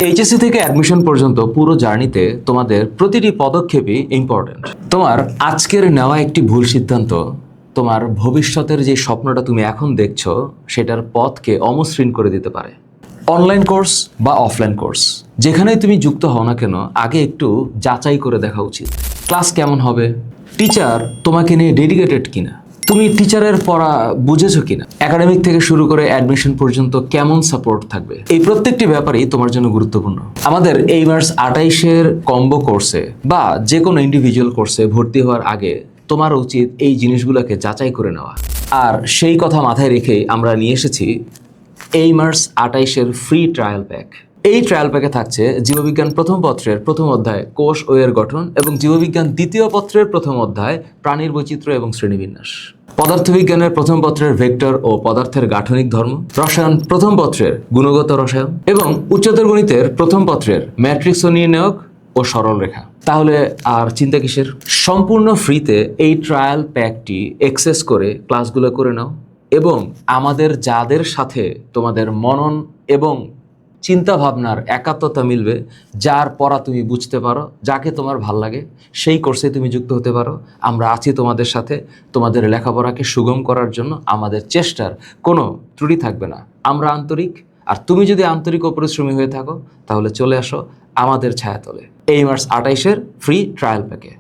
HSC থেকে admission পর্যন্ত পুরো জার্নিতে তোমাদের প্রতিটি পদক্ষেপই ইম্পর্ট্যান্ট। তোমার আজকের নেওয়া একটি ভুল সিদ্ধান্ত তোমার ভবিষ্যতের যে স্বপ্নটা তুমি এখন দেখছো সেটার পথকে অমসৃণ করে দিতে পারে। অনলাইন কোর্স বা অফলাইন কোর্স যেখানেই তুমি যুক্ত হও না কেন, আগে একটু যাচাই করে দেখা উচিত। ক্লাস কেমন হবে, টিচার তোমাকে নিয়ে ডেডিকেটেড কিনা, তুমি টিচারের পড়া বুঝেছো কিনা, একাডেমিক থেকে শুরু করে অ্যাডমিশন পর্যন্ত কেমন সাপোর্ট থাকবে, এই প্রত্যেকটি ব্যাপারেই তোমার জন্য গুরুত্বপূর্ণ। আমাদের এই মার্চ 28-এর কম্বো কোর্সে বা যে কোনো ইন্ডিভিজুয়াল কোর্সে ভর্তি হওয়ার আগে তোমার উচিত এই জিনিসগুলোকে যাচাই করে নেওয়া। আর সেই কথা মাথায় রেখেই আমরা নিয়ে এসেছি এই মার্চ 28-এর ফ্রি ট্রায়াল প্যাক। এই ট্রায়াল প্যাকে থাকছে জীববিজ্ঞান প্রথম পত্রের প্রথম অধ্যায় কোষ ও এর গঠন এবং জীববিজ্ঞান দ্বিতীয় পত্রের প্রথম অধ্যায় প্রাণীর বৈচিত্র্য এবং শ্রেণীবিন্যাস, পদার্থবিজ্ঞানের প্রথম পত্রের ভেক্টর ও পদার্থের গাঠনিক ধর্ম, রসায়ন প্রথম পত্রের গুণগত রসায়ন এবং উচ্চতর গণিতের প্রথম পত্রের ম্যাট্রিক্স ও নির্ণায়ক ও সরল রেখা। তাহলে আর চিন্তা কিসের? সম্পূর্ণ ফ্রিতে এই ট্রায়াল প্যাকটি অ্যাক্সেস করে ক্লাসগুলো করে নাও এবং আমাদের যাদের সাথে তোমাদের মনন এবং চিন্তা ভাবনার একাত্মতা মিলবে, যার পড়া তুমি বুঝতে পারো, যাকে তোমার ভাল লাগে, সেই কোর্সে তুমি যুক্ত হতে পারো। আমরা আছি তোমাদের সাথে, তোমাদের লেখাপড়াকে সুগম করার জন্য আমাদের চেষ্টার কোনো ত্রুটি থাকবে না। আমরা আন্তরিক, আর তুমি যদি আন্তরিক ও পরিশ্রমী হয়ে থাকো তাহলে চলে আসো আমাদের ছায়াতলে এই মার্চ 28-এর ফ্রি ট্রায়াল প্যাকে।